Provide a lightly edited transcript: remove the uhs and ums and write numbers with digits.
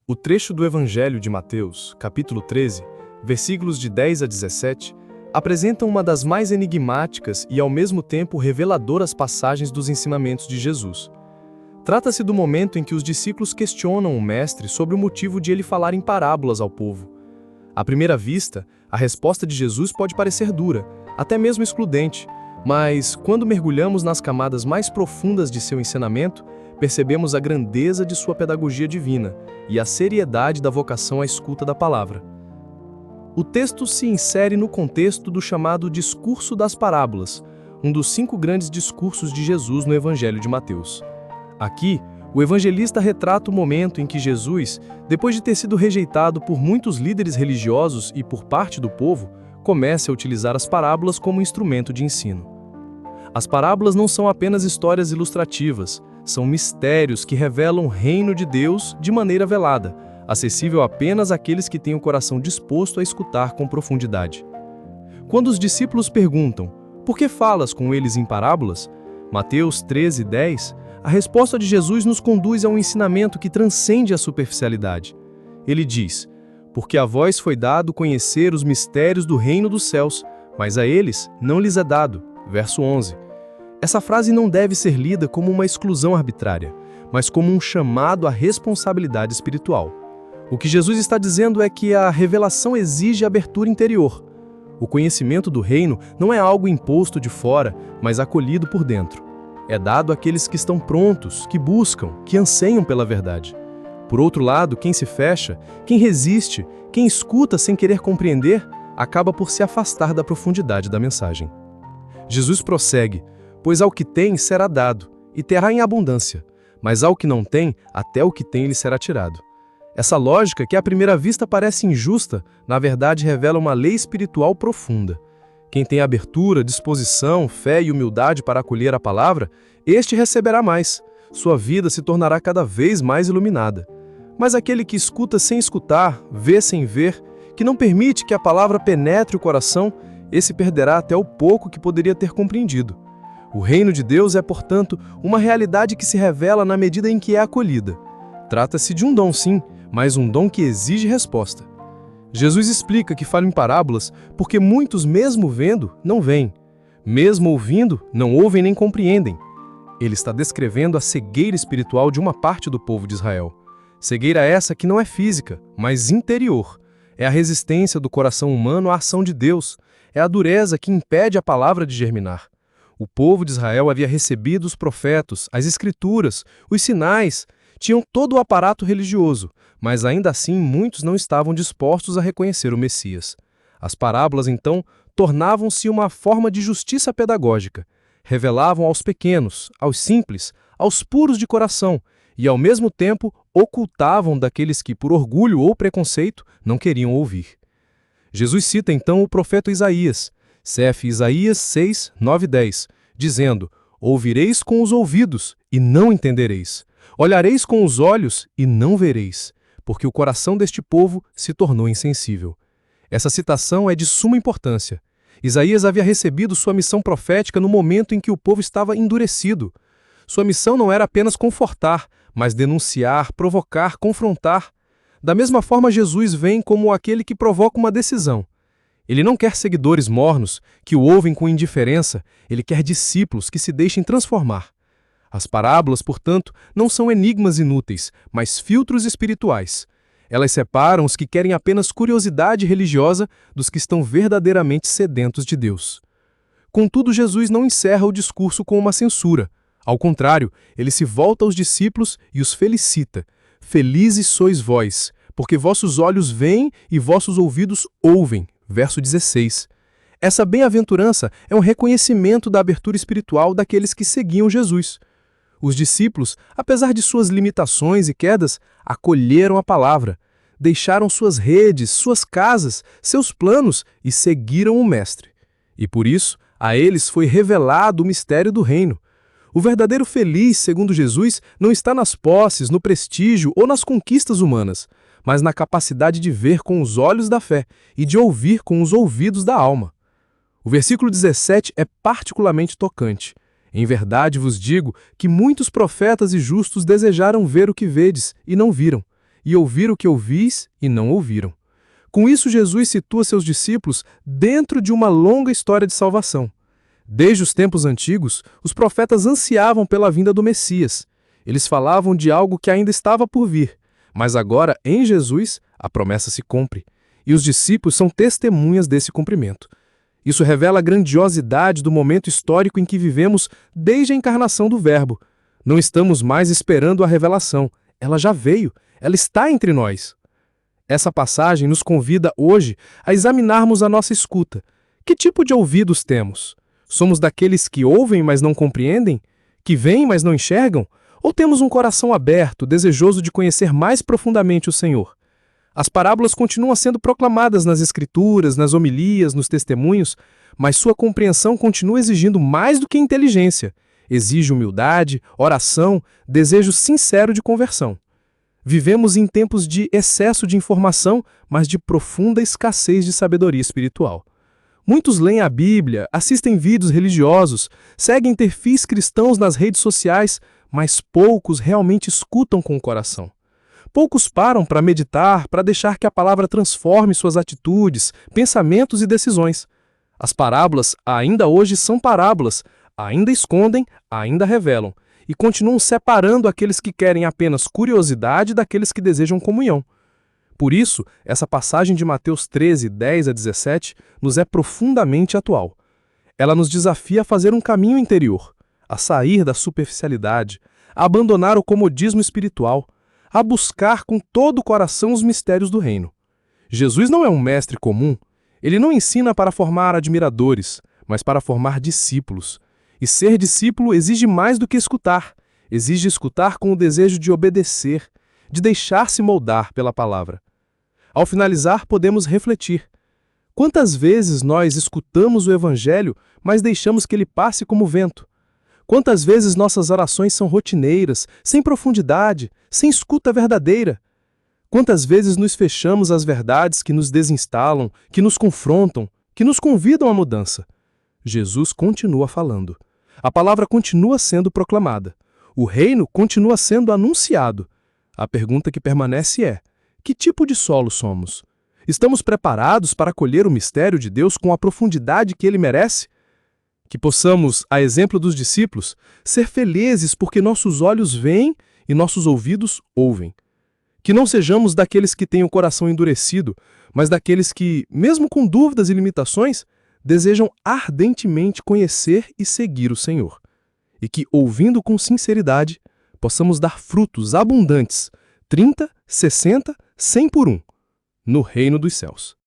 O trecho do Evangelho de Mateus, capítulo 13, versículos de 10 a 17, apresenta uma das mais enigmáticas e ao mesmo tempo reveladoras passagens dos ensinamentos de Jesus. Trata-se do momento em que os discípulos questionam o Mestre sobre o motivo de ele falar em parábolas ao povo. À primeira vista, a resposta de Jesus pode parecer dura, até mesmo excludente, mas quando mergulhamos nas camadas mais profundas de seu ensinamento, percebemos a grandeza de sua pedagogia divina e a seriedade da vocação à escuta da palavra. O texto se insere no contexto do chamado Discurso das Parábolas, um dos 5 grandes discursos de Jesus no Evangelho de Mateus. Aqui, o evangelista retrata o momento em que Jesus, depois de ter sido rejeitado por muitos líderes religiosos e por parte do povo, começa a utilizar as parábolas como instrumento de ensino. As parábolas não são apenas histórias ilustrativas, são mistérios que revelam o reino de Deus de maneira velada, acessível apenas àqueles que têm o coração disposto a escutar com profundidade. Quando os discípulos perguntam, por que falas com eles em parábolas? Mateus 13:10, a resposta de Jesus nos conduz a um ensinamento que transcende a superficialidade. Ele diz, porque a vós foi dado conhecer os mistérios do reino dos céus, mas a eles não lhes é dado. Verso 11. Essa frase não deve ser lida como uma exclusão arbitrária, mas como um chamado à responsabilidade espiritual. O que Jesus está dizendo é que a revelação exige abertura interior. O conhecimento do reino não é algo imposto de fora, mas acolhido por dentro. É dado àqueles que estão prontos, que buscam, que anseiam pela verdade. Por outro lado, quem se fecha, quem resiste, quem escuta sem querer compreender, acaba por se afastar da profundidade da mensagem. Jesus prossegue, pois ao que tem será dado, e terá em abundância, mas ao que não tem, até o que tem lhe será tirado. Essa lógica, que à primeira vista parece injusta, na verdade revela uma lei espiritual profunda. Quem tem abertura, disposição, fé e humildade para acolher a palavra, este receberá mais. Sua vida se tornará cada vez mais iluminada. Mas aquele que escuta sem escutar, vê sem ver, que não permite que a palavra penetre o coração, esse perderá até o pouco que poderia ter compreendido. O reino de Deus é, portanto, uma realidade que se revela na medida em que é acolhida. Trata-se de um dom, sim, mas um dom que exige resposta. Jesus explica que fala em parábolas porque muitos, mesmo vendo, não veem. Mesmo ouvindo, não ouvem nem compreendem. Ele está descrevendo a cegueira espiritual de uma parte do povo de Israel. Cegueira essa que não é física, mas interior. É a resistência do coração humano à ação de Deus. É a dureza que impede a palavra de germinar. O povo de Israel havia recebido os profetas, as escrituras, os sinais, tinham todo o aparato religioso, mas ainda assim muitos não estavam dispostos a reconhecer o Messias. As parábolas, então, tornavam-se uma forma de justiça pedagógica. Revelavam aos pequenos, aos simples, aos puros de coração e, ao mesmo tempo, ocultavam daqueles que, por orgulho ou preconceito, não queriam ouvir. Jesus cita, então, o profeta Isaías, cf. Isaías 6, 9 e 10, dizendo, ouvireis com os ouvidos e não entendereis. Olhareis com os olhos e não vereis, porque o coração deste povo se tornou insensível. Essa citação é de suma importância. Isaías havia recebido sua missão profética no momento em que o povo estava endurecido. Sua missão não era apenas confortar, mas denunciar, provocar, confrontar. Da mesma forma, Jesus vem como aquele que provoca uma decisão. Ele não quer seguidores mornos, que o ouvem com indiferença, ele quer discípulos que se deixem transformar. As parábolas, portanto, não são enigmas inúteis, mas filtros espirituais. Elas separam os que querem apenas curiosidade religiosa dos que estão verdadeiramente sedentos de Deus. Contudo, Jesus não encerra o discurso com uma censura. Ao contrário, ele se volta aos discípulos e os felicita. Felizes sois vós, porque vossos olhos veem e vossos ouvidos ouvem. Verso 16. Essa bem-aventurança é um reconhecimento da abertura espiritual daqueles que seguiam Jesus. Os discípulos, apesar de suas limitações e quedas, acolheram a palavra, deixaram suas redes, suas casas, seus planos e seguiram o Mestre. E por isso, a eles foi revelado o mistério do reino. O verdadeiro feliz, segundo Jesus, não está nas posses, no prestígio ou nas conquistas humanas, mas na capacidade de ver com os olhos da fé e de ouvir com os ouvidos da alma. O versículo 17 é particularmente tocante. Em verdade vos digo que muitos profetas e justos desejaram ver o que vedes e não viram, e ouvir o que ouvis e não ouviram. Com isso, Jesus situa seus discípulos dentro de uma longa história de salvação. Desde os tempos antigos, os profetas ansiavam pela vinda do Messias. Eles falavam de algo que ainda estava por vir, mas agora, em Jesus, a promessa se cumpre, e os discípulos são testemunhas desse cumprimento. Isso revela a grandiosidade do momento histórico em que vivemos desde a encarnação do Verbo. Não estamos mais esperando a revelação, ela já veio, ela está entre nós. Essa passagem nos convida hoje a examinarmos a nossa escuta. Que tipo de ouvidos temos? Somos daqueles que ouvem, mas não compreendem? Que veem, mas não enxergam? Ou temos um coração aberto, desejoso de conhecer mais profundamente o Senhor? As parábolas continuam sendo proclamadas nas Escrituras, nas homilias, nos testemunhos, mas sua compreensão continua exigindo mais do que inteligência. Exige humildade, oração, desejo sincero de conversão. Vivemos em tempos de excesso de informação, mas de profunda escassez de sabedoria espiritual. Muitos leem a Bíblia, assistem vídeos religiosos, seguem perfis cristãos nas redes sociais, mas poucos realmente escutam com o coração. Poucos param para meditar, para deixar que a palavra transforme suas atitudes, pensamentos e decisões. As parábolas ainda hoje são parábolas, ainda escondem, ainda revelam, e continuam separando aqueles que querem apenas curiosidade daqueles que desejam comunhão. Por isso, essa passagem de Mateus 13, 10 a 17, nos é profundamente atual. Ela nos desafia a fazer um caminho interior, a sair da superficialidade, a abandonar o comodismo espiritual, a buscar com todo o coração os mistérios do reino. Jesus não é um mestre comum. Ele não ensina para formar admiradores, mas para formar discípulos. E ser discípulo exige mais do que escutar. Exige escutar com o desejo de obedecer, de deixar-se moldar pela palavra. Ao finalizar, podemos refletir. Quantas vezes nós escutamos o Evangelho, mas deixamos que ele passe como vento? Quantas vezes nossas orações são rotineiras, sem profundidade, sem escuta verdadeira? Quantas vezes nos fechamos às verdades que nos desinstalam, que nos confrontam, que nos convidam à mudança? Jesus continua falando. A palavra continua sendo proclamada. O reino continua sendo anunciado. A pergunta que permanece é: que tipo de solo somos? Estamos preparados para acolher o mistério de Deus com a profundidade que ele merece? Que possamos, a exemplo dos discípulos, ser felizes porque nossos olhos veem e nossos ouvidos ouvem. Que não sejamos daqueles que têm o coração endurecido, mas daqueles que, mesmo com dúvidas e limitações, desejam ardentemente conhecer e seguir o Senhor. E que, ouvindo com sinceridade, possamos dar frutos abundantes, 30, 60, 100 por um, no reino dos céus.